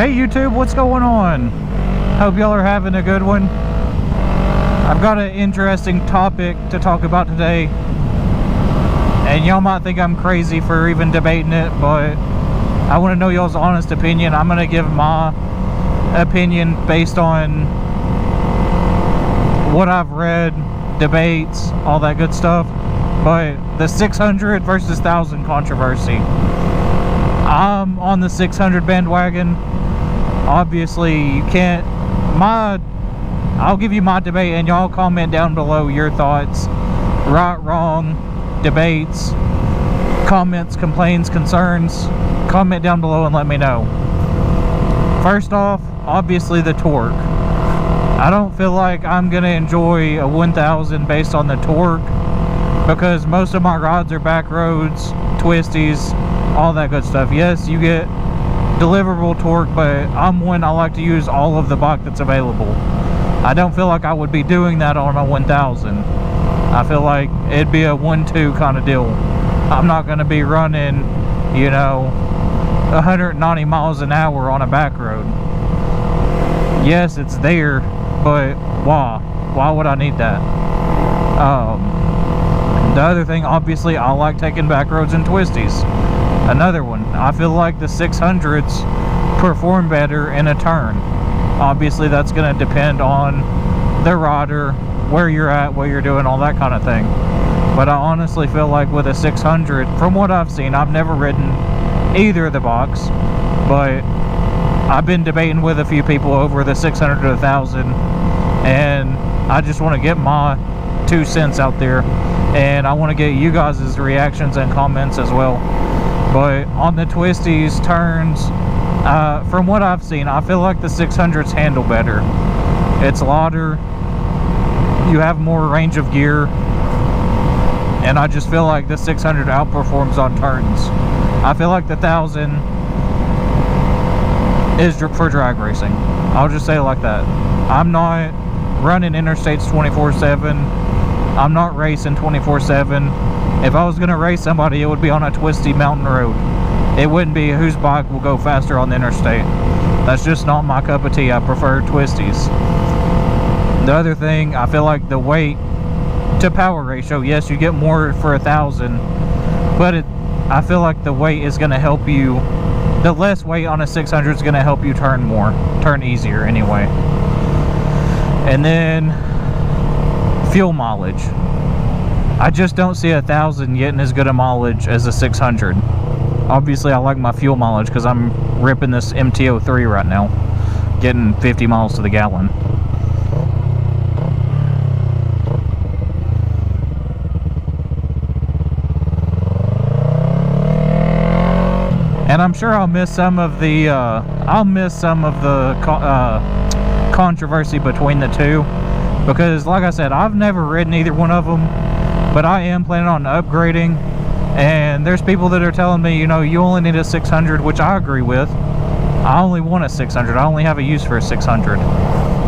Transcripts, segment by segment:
Hey YouTube, what's going on? Hope y'all are having a good one. I've got an interesting topic to talk about today, and y'all might think I'm crazy for even debating it, but I want to know y'all's honest opinion. I'm going to give my opinion based on what I've read, debates, all that good stuff. But the 600 versus 1000 controversy, I'm on the 600 bandwagon. Obviously you can't, I'll give you my debate and y'all comment down below your thoughts, right, wrong, debates, comments, complaints, concerns. Comment down below and let me know. First off, obviously the torque. I don't feel like I'm gonna enjoy a 1000 based on the torque, because most of my rods are back roads, twisties, all that good stuff. Yes, you get deliverable torque, but I like to use all of the bike that's available. I don't feel like I would be doing that on a 1000. I feel like it'd be a 1-2 kind of deal. I'm not going to be running, you know, 190 miles an hour on a back road. Yes, it's there, but why would I need that? The other thing, obviously, I like taking back roads and twisties. Another one, I feel like the 600s perform better in a turn. Obviously, that's going to depend on the rider, where you're at, what you're doing, all that kind of thing. But I honestly feel like with a 600, from what I've seen, I've never ridden either of the bikes, but I've been debating with a few people over the 600 to 1000, and I just want to get my 2 cents out there, and I want to get you guys' reactions and comments as well. But on the twisties, turns, from what I've seen, I feel like the 600s handle better. It's louder, you have more range of gear, and I just feel like the 600 outperforms on turns. I feel like the 1000 is for drag racing. I'll just say it like that. I'm not running interstates 24/7. I'm not racing 24/7. If I was going to race somebody, it would be on a twisty mountain road. It wouldn't be whose bike will go faster on the interstate. That's just not my cup of tea. I prefer twisties. The other thing, I feel like the weight to power ratio, yes, you get more for 1000, but I feel like the weight is going to help you. The less weight on a 600 is going to help you turn more, turn easier anyway. And then fuel mileage. I just don't see 1000 getting as good a mileage as a 600. Obviously, I like my fuel mileage because I'm ripping this MT-03 right now, getting 50 miles to the gallon. And I'm sure I'll miss some of the controversy between the two, because like I said, I've never ridden either one of them, but I am planning on upgrading. And there's people that are telling me, you know, you only need a 600, which I agree with. I only want a 600. I only have a use for a 600.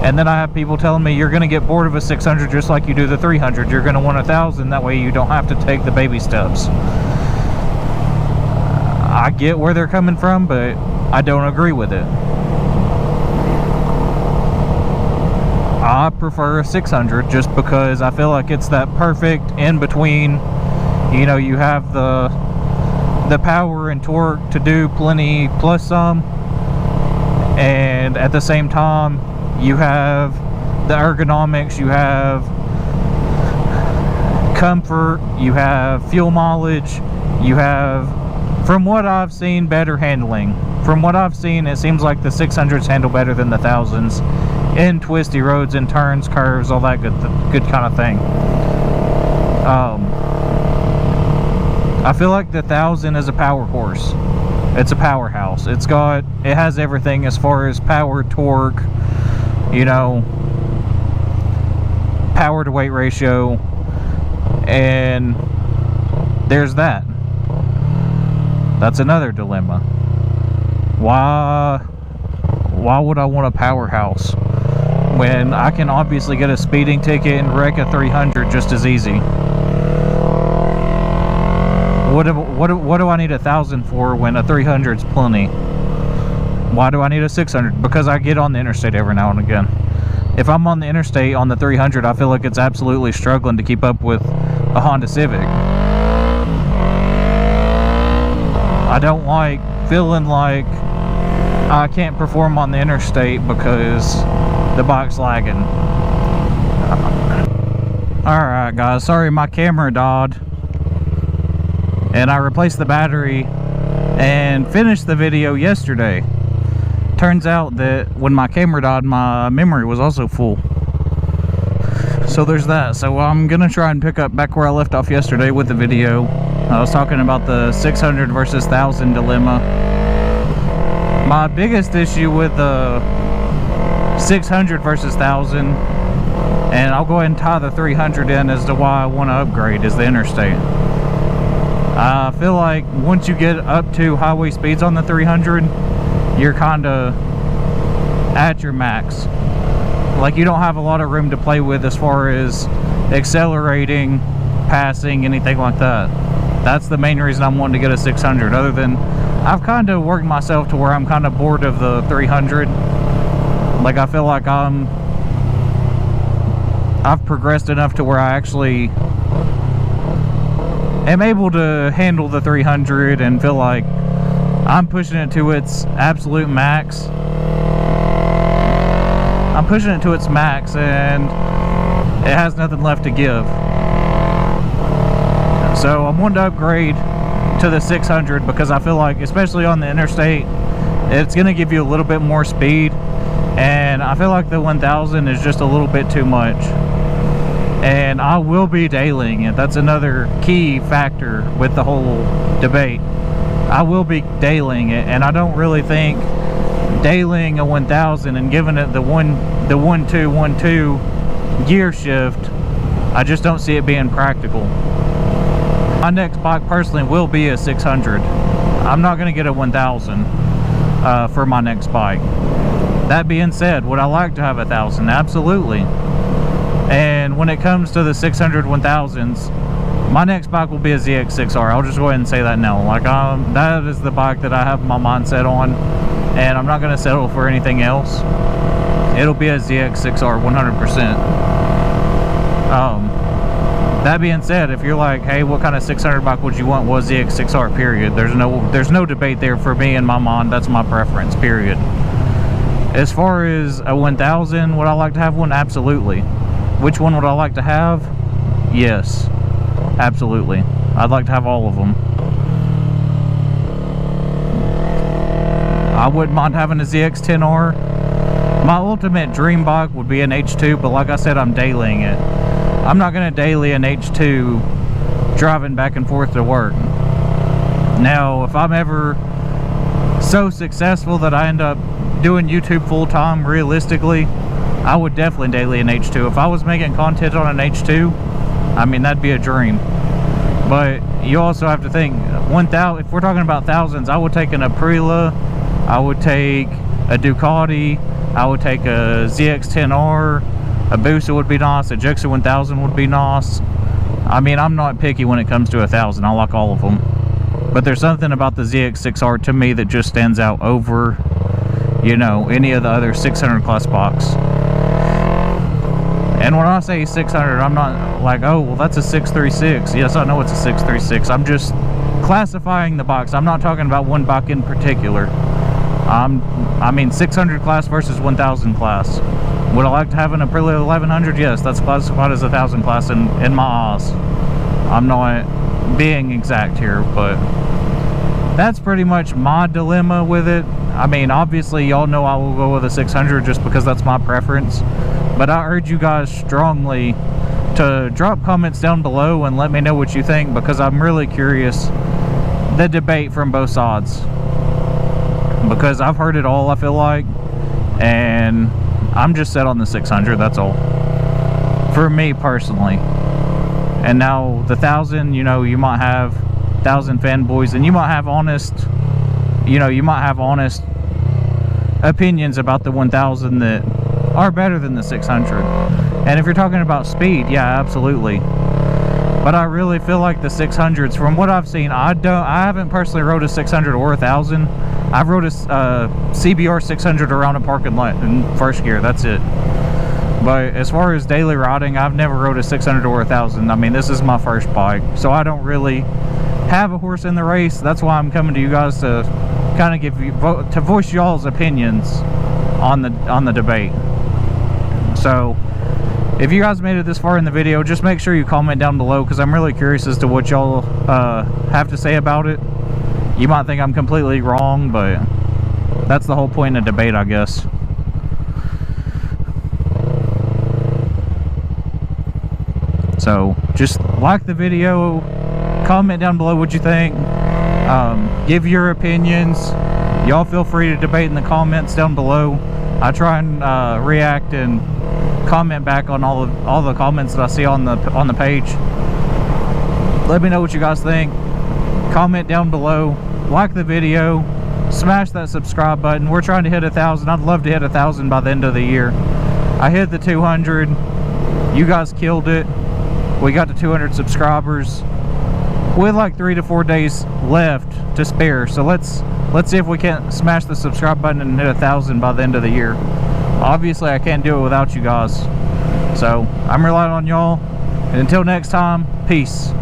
And then I have people telling me you're going to get bored of a 600 just like you do the 300. You're going to want 1000. That way you don't have to take the baby steps. I get where they're coming from, but I don't agree with it. I prefer a 600 just because I feel like it's that perfect in between. You know, you have the power and torque to do plenty plus some, and at the same time you have the ergonomics, you have comfort, you have fuel mileage, you have, from what I've seen, better handling. From what I've seen, it seems like the 600s handle better than the 1000s in twisty roads and turns, curves, all that good kind of thing. I feel like the 1000 is a power horse. It's a powerhouse. It has everything as far as power, torque, you know, power to weight ratio, and there's that. That's another dilemma. Why would I want a powerhouse when I can obviously get a speeding ticket and wreck a 300 just as easy? What do I need 1000 for when a 300's plenty? Why do I need a 600? Because I get on the interstate every now and again. If I'm on the interstate on the 300, I feel like it's absolutely struggling to keep up with a Honda Civic. I don't like feeling like I can't perform on the interstate because the bike's lagging. Alright guys, sorry my camera died. And I replaced the battery and finished the video yesterday. Turns out that when my camera died, my memory was also full. So there's that. So I'm gonna try and pick up back where I left off yesterday with the video. I was talking about the 600 versus 1000 dilemma. My biggest issue with the 600 versus 1000, and I'll go ahead and tie the 300 in as to why I want to upgrade, is the interstate. I feel like once you get up to highway speeds on the 300, you're kind of at your max. Like, you don't have a lot of room to play with as far as accelerating, passing, anything like that. That's the main reason I'm wanting to get a 600. Other than I've kind of worked myself to where I'm kind of bored of the 300. Like, I feel like I've progressed enough to where I actually am able to handle the 300 and feel like I'm pushing it to its absolute max. I'm pushing it to its max and it has nothing left to give. So I'm wanting to upgrade to the 600 because I feel like, especially on the interstate, it's going to give you a little bit more speed. And I feel like the 1000 is just a little bit too much. And I will be dailying it. That's another key factor with the whole debate. I will be dailying it, and I don't really think dailying a 1000 and giving it the 1-2-1-2 gear shift, I just don't see it being practical. My next bike personally will be a 600. I'm not going to get a 1000 for my next bike. That being said, would I like to have a 1000? Absolutely. And when it comes to the 600 1000s, my next bike will be a ZX6R. I'll just go ahead and say that now. Like, that is the bike that I have my mindset on, and I'm not going to settle for anything else. It'll be a ZX6R 100%. That being said, if you're like, hey, what kind of 600 bike would you want? Well, ZX6R, period. There's no debate there for me in my mind. That's my preference, period. As far as a 1000, would I like to have one? Absolutely. Which one would I like to have? Yes, absolutely. I'd like to have all of them. I wouldn't mind having a ZX10R. My ultimate dream bike would be an H2, but like I said, I'm dailying it. I'm not going to daily an H2 driving back and forth to work. Now, if I'm ever so successful that I end up doing YouTube full-time, realistically, I would definitely daily an H2. If I was making content on an H2, I mean, that'd be a dream. But you also have to think, if we're talking about thousands, I would take an Aprilia, I would take a Ducati, I would take a ZX10R, a Busa would be nice, a Gixxer 1000 would be nice. I mean, I'm not picky when it comes to 1000. I like all of them. But there's something about the ZX6R to me that just stands out over, you know, any of the other 600 class bikes. And when I say 600, I'm not like, oh, well, that's a 636. Yes, I know it's a 636. I'm just classifying the bikes. I'm not talking about one bike in particular. I mean 600 class versus 1000 class. Would I like to have an Aprilia 1100? Yes, that's classified as a 1000 class in my eyes. I'm not being exact here, but that's pretty much my dilemma with it. I mean, obviously, y'all know I will go with a 600 just because that's my preference. But I urge you guys strongly to drop comments down below and let me know what you think, because I'm really curious the debate from both sides. Because I've heard it all, I feel like, and I'm just set on the 600, that's all. For me personally. And now the 1000, you know, you might have 1000 fanboys, and you might have honest, you know, you might have honest opinions about the 1000 that are better than the 600. And if you're talking about speed, yeah, absolutely. But I really feel like the 600s, from what I've seen, I haven't personally rode a 600 or a 1000, I've rode a CBR 600 around a parking lot in first gear. That's it. But as far as daily riding, I've never rode a 600 or 1000. I mean, this is my first bike, so I don't really have a horse in the race. That's why I'm coming to you guys to kind of give you to voice y'all's opinions on the debate. So if you guys made it this far in the video, just make sure you comment down below, because I'm really curious as to what y'all have to say about it. You might think I'm completely wrong, but that's the whole point of debate, I guess. So just like the video, comment down below what you think, give your opinions. Y'all feel free to debate in the comments down below. I try and react and comment back on all the comments that I see on the page. Let me know what you guys think. Comment down below, like the video, smash that subscribe button. We're trying to hit 1,000. I'd love to hit 1,000 by the end of the year. I hit the 200. You guys killed it. We got to 200 subscribers with like 3 to 4 days left to spare. So let's see if we can't smash the subscribe button and hit 1,000 by the end of the year. Obviously, I can't do it without you guys. So I'm relying on y'all. And until next time, peace.